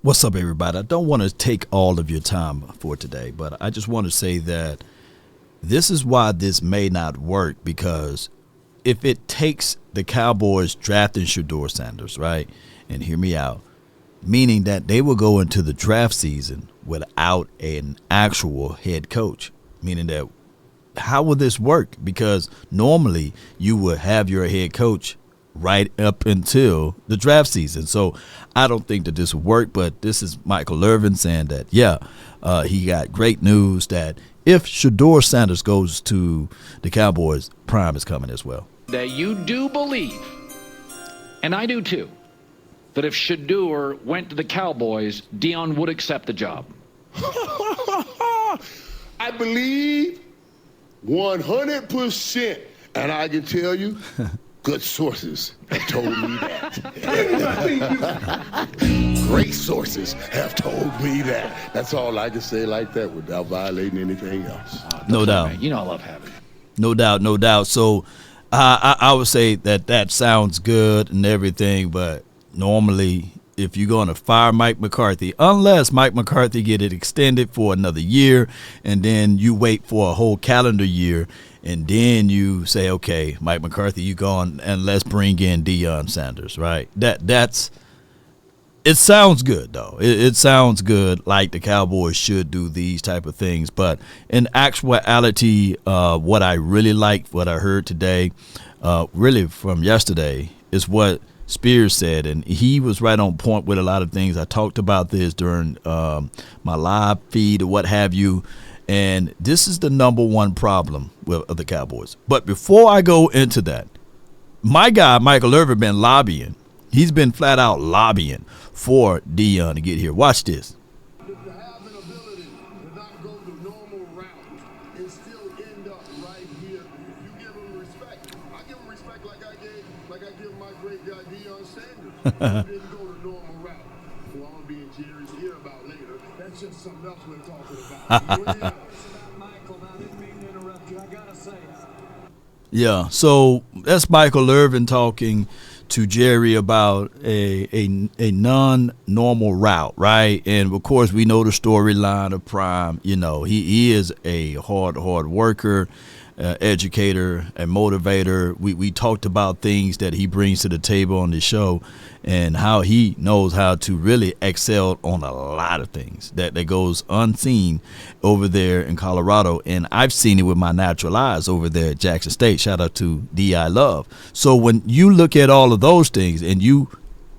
What's up, everybody? I don't want to take all of your time for today, but I just want to say that this is why this may not work, because if it takes the Cowboys drafting Shedeur Sanders, right, and hear me out, meaning that they will go into the draft season without an actual head coach, meaning that how will this work? Because normally you would have your head coach right up until the draft season. So I don't think that this will work, but this is Michael Irvin saying that, he got great news that if Shedeur Sanders goes to the Cowboys, Prime is coming as well. That you do believe, and I do too, that if Shedeur went to the Cowboys, Deion would accept the job. I believe 100%. And I can tell you, good sources have told me that. Great sources have told me that. That's all I can say like that without violating anything else. No doubt. Man, you know I love having it. No doubt, no doubt. So I would say that sounds good and everything, but normally if you're going to fire Mike McCarthy, unless Mike McCarthy get it extended for another year, and then you wait for a whole calendar year, and then you say, okay, Mike McCarthy, you gone, and let's bring in Dion Sanders, right? That's it sounds good, though. It sounds good, like the Cowboys should do these type of things. But in actuality, what I really liked, what I heard today, really from yesterday, is what Spears said, and he was right on point with a lot of things. I talked about this during my live feed or what have you, and this is the number one problem with the Cowboys. But before I go into that, my guy Michael Irvin been lobbying. He's been flat out lobbying for Deion to get here. Watch this. To have an ability to not go the normal route and still end up right here, you give him respect. I give him respect like I give my great guy Dion Sanders. He didn't go the normal route. Well, I'm gonna be in Jerry's ear about later. That's just something else we're talking about. Michael, I didn't mean to interrupt you. I gotta say. Yeah, so that's Michael Irvin talking to Jerry about a non-normal route, right? And, of course, we know the storyline of Prime. You know, he is a hard worker, educator, and motivator. We talked about things that he brings to the table on the show and how he knows how to really excel on a lot of things that goes unseen over there in Colorado. And I've seen it with my natural eyes over there at Jackson State. Shout out to D.I. Love. So when you look at all of those things and you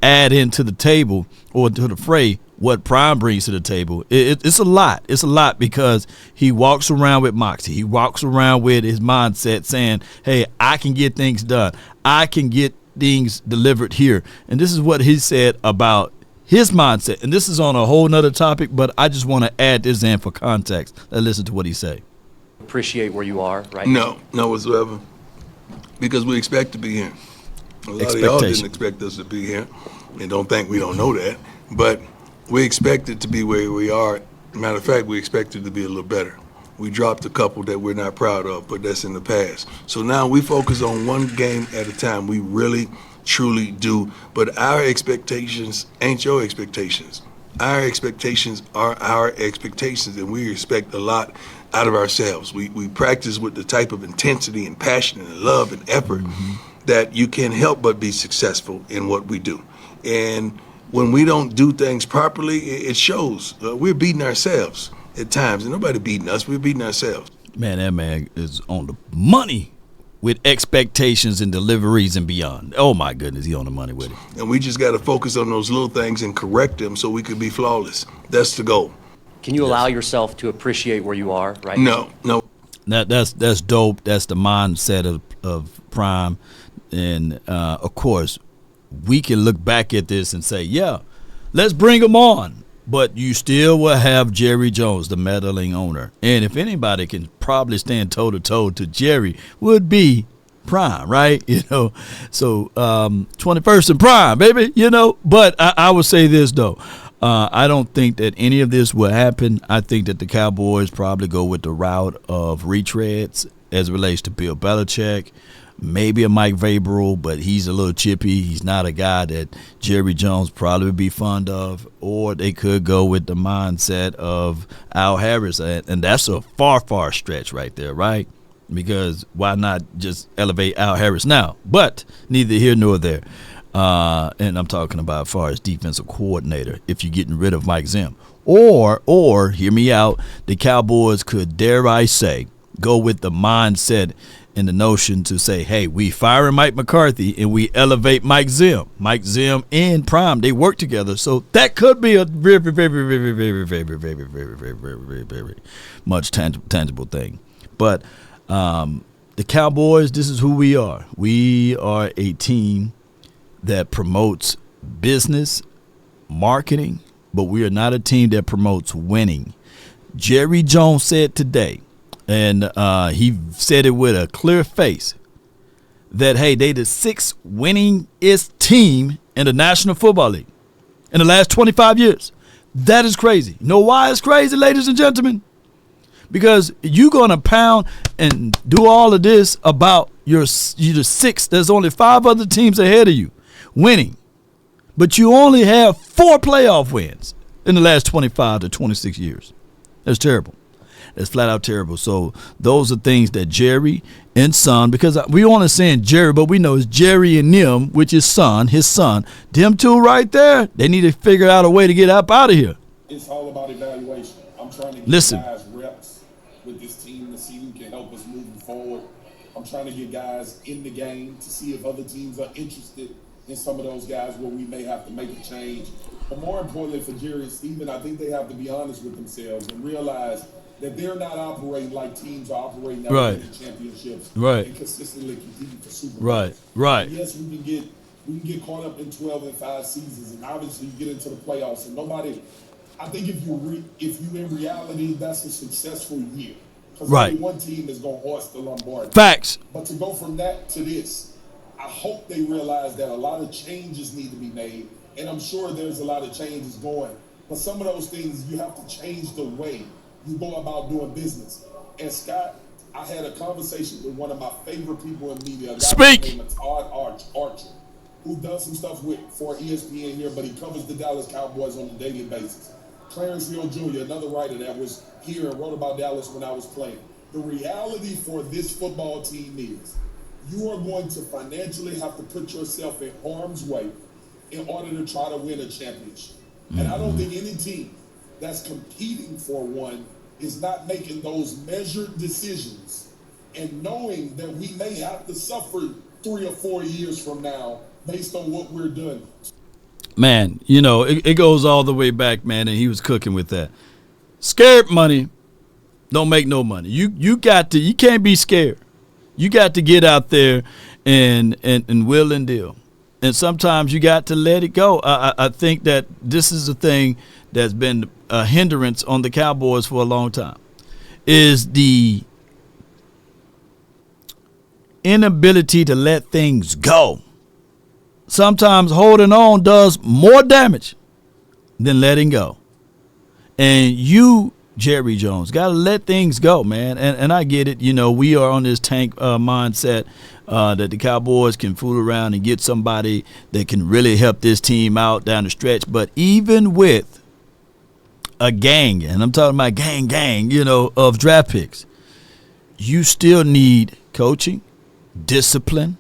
add into the table or to the fray what Prime brings to the table, it's a lot. It's a lot because he walks around with moxie. He walks around with his mindset saying, hey, I can get things done. I can get things delivered here. And this is what he said about his mindset. And this is on a whole nother topic, but I just want to add this in for context. Let's listen to what he say. Appreciate where you are, right? No whatsoever. Because we expect to be here. A lot of y'all didn't expect us to be here and don't think we don't know that. But we expect it to be where we are. Matter of fact, we expect it to be a little better. We dropped a couple that we're not proud of, but that's in the past. So now we focus on one game at a time. We really, truly do. But our expectations ain't your expectations. Our expectations are our expectations, and we expect a lot out of ourselves. We practice with the type of intensity and passion and love and effort that you can't help but be successful in what we do. And when we don't do things properly, it shows. We're beating ourselves at times, and nobody beating us. We're beating ourselves. Man, that man is on the money with expectations and deliveries and beyond. Oh, my goodness, he on the money with it. And we just got to focus on those little things and correct them so we could be flawless. That's the goal. Can you allow yourself to appreciate where you are, right? No. That's dope. That's the mindset of Prime. And, of course, we can look back at this and say, yeah, let's bring him on. But you still will have Jerry Jones, the meddling owner. And if anybody can probably stand toe-to-toe to Jerry, would be Prime, right? You know, so 21st and Prime, baby, you know. But I would say this, though. I don't think that any of this will happen. I think that the Cowboys probably go with the route of retreads as it relates to Bill Belichick. maybe a Mike Vrabel, but he's a little chippy. He's not a guy that Jerry Jones probably would be fond of. Or they could go with the mindset of Al Harris, and that's a far stretch right there, right? Because why not just elevate Al Harris now? But neither here nor there. And I'm talking about as far as defensive coordinator, if you're getting rid of Mike Zim. Or hear me out, the Cowboys could, dare I say, go with the mindset and the notion to say, hey, we firing Mike McCarthy and we elevate Mike Zim. Mike Zim and Prime, they work together. So that could be a very much tangible thing. But the Cowboys, this is who we are. We are a team that promotes business, marketing, but we are not a team that promotes winning. Jerry Jones said today, and he said it with a clear face, that, hey, they the sixth winningest team in the National Football League in the last 25 years. That is crazy. You know why it's crazy, ladies and gentlemen? Because you're going to pound and do all of this about you're the sixth. There's only 5 other teams ahead of you winning. But you only have 4 playoff wins in the last 25 to 26 years. That's terrible. That's flat out terrible. So those are things that Jerry and Son, because we only saying Jerry, but we know it's Jerry and them, which is his son. Them two right there, they need to figure out a way to get up out of here. It's all about evaluation. I'm trying to get guys reps with this team to see who can help us moving forward. I'm trying to get guys in the game to see if other teams are interested in some of those guys where we may have to make a change. But more importantly for Jerry and Steven, I think they have to be honest with themselves and realize that they're not operating like teams are operating that right. winning championships right. and consistently competing for Super Bowls. Right, right. And yes, we can get caught up in 12-5 seasons, and obviously you get into the playoffs, and nobody. I think if you in reality, that's a successful year. Because right. only one team is going to hoist the Lombardi. Facts. But to go from that to this, I hope they realize that a lot of changes need to be made, and I'm sure there's a lot of changes going. But some of those things, you have to change the way you go about doing business. And Scott, I had a conversation with one of my favorite people in media, a guy named Todd Archer, who does some stuff for ESPN here, but he covers the Dallas Cowboys on a daily basis. Clarence Hill Jr., another writer that was here and wrote about Dallas when I was playing. The reality for this football team is you are going to financially have to put yourself in harm's way in order to try to win a championship. Mm-hmm. And I don't think any team that's competing for one is not making those measured decisions and knowing that we may have to suffer 3 or 4 years from now based on what we're doing. Man, it goes all the way back, man, and he was cooking with that. Scared money don't make no money. You can't be scared. You got to get out there and will and deal. And sometimes you got to let it go. I think that this is a thing that's been a hindrance on the Cowboys for a long time, is the inability to let things go. Sometimes holding on does more damage than letting go. And you, Jerry Jones, got to let things go, man. And I get it. We are on this tank mindset that the Cowboys can fool around and get somebody that can really help this team out down the stretch. But even with a gang, and I'm talking about gang, of draft picks, you still need coaching, discipline.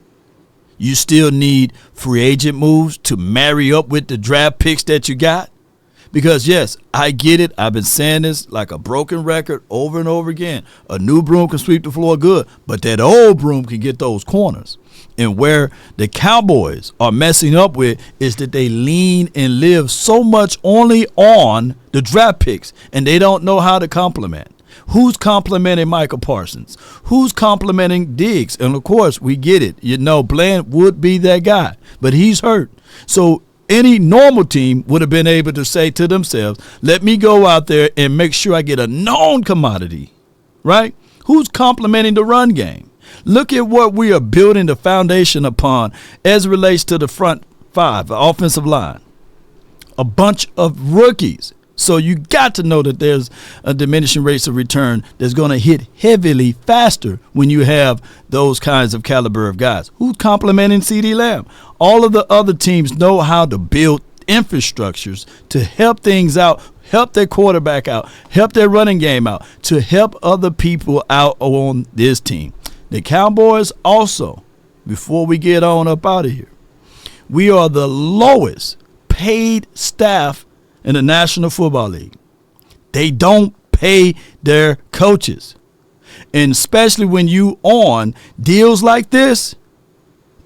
You still need free agent moves to marry up with the draft picks that you got. Because, yes, I get it. I've been saying this like a broken record over and over again. A new broom can sweep the floor good, but that old broom can get those corners. And where the Cowboys are messing up with is that they lean and live so much only on the draft picks, and they don't know how to complement. Who's complimenting Michael Parsons? Who's complimenting Diggs? And, of course, we get it. Bland would be that guy, but he's hurt. So any normal team would have been able to say to themselves, let me go out there and make sure I get a known commodity, right? Who's complimenting the run game? Look at what we are building the foundation upon as it relates to the front 5, the offensive line. A bunch of rookies. So you got to know that there's a diminishing rates of return that's going to hit heavily faster when you have those kinds of caliber of guys. Who's complimenting CeeDee Lamb? All of the other teams know how to build infrastructures to help things out, help their quarterback out, help their running game out, to help other people out on this team. The Cowboys also, before we get on up out of here, we are the lowest paid staff in the National Football League. They don't pay their coaches. And especially when you on deals like this,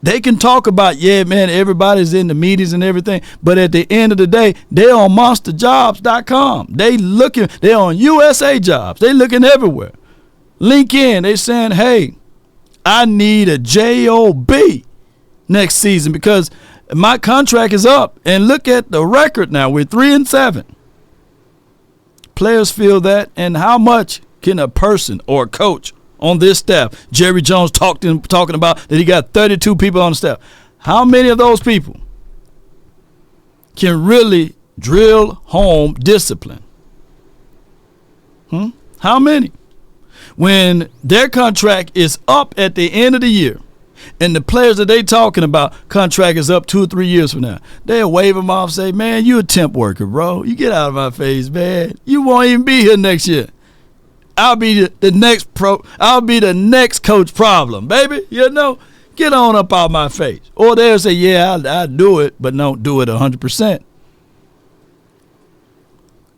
they can talk about, yeah, man, everybody's in the meetings and everything, but at the end of the day, they're on monsterjobs.com. They're on USA Jobs. They looking everywhere. LinkedIn, they saying, hey, I need a job next season because my contract is up. And look at the record now. We're 3-7. Players feel that. And how much can a person or a coach on this staff, Jerry Jones talking about that he got 32 people on the staff, how many of those people can really drill home discipline? How many? When their contract is up at the end of the year, and the players that they talking about contract is up 2 or 3 years from now, they'll wave them off and say, man, you a temp worker, bro. You get out of my face, man. You won't even be here next year. I'll be the next I'll be the next coach problem, baby. You know, get on up out my face. Or they'll say, yeah, I'll do it, but don't do it 100%.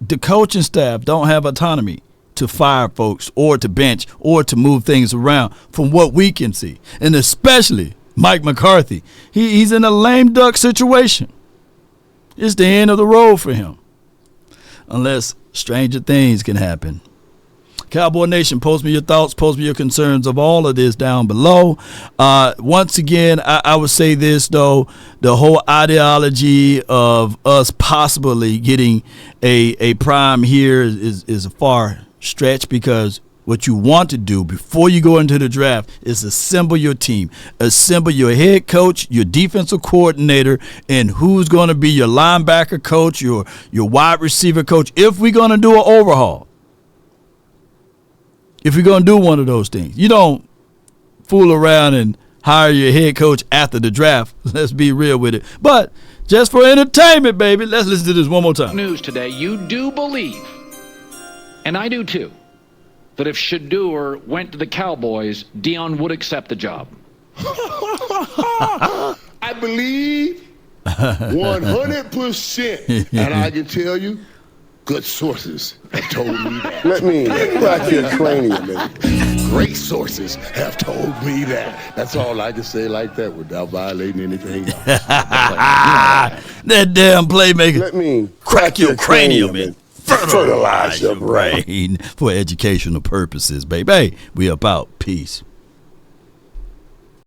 The coaching staff don't have autonomy to fire folks or to bench or to move things around from what we can see. And especially Mike McCarthy. He's in a lame duck situation. It's the end of the road for him. Unless stranger things can happen. Cowboy Nation, post me your thoughts, post me your concerns of all of this down below. Once again, I would say this, though. The whole ideology of us possibly getting a prime here is a far stretch, because what you want to do before you go into the draft is assemble your team, assemble your head coach, your defensive coordinator, and who's going to be your linebacker coach, your wide receiver coach, if we're going to do an overhaul. If you're going to do one of those things, you don't fool around and hire your head coach after the draft. Let's be real with it. But just for entertainment, baby, let's listen to this one more time. News today, you do believe, and I do too, that if Shedeur went to the Cowboys, Deion would accept the job. I believe 100%. And I can tell you, good sources have told me that. Let me crack your cranium, baby. Great sources have told me that. That's all I can say like that without violating anything else. That damn playmaker. Let me crack your cranium and fertilize your brain. for educational purposes, baby. Hey, we about. Peace.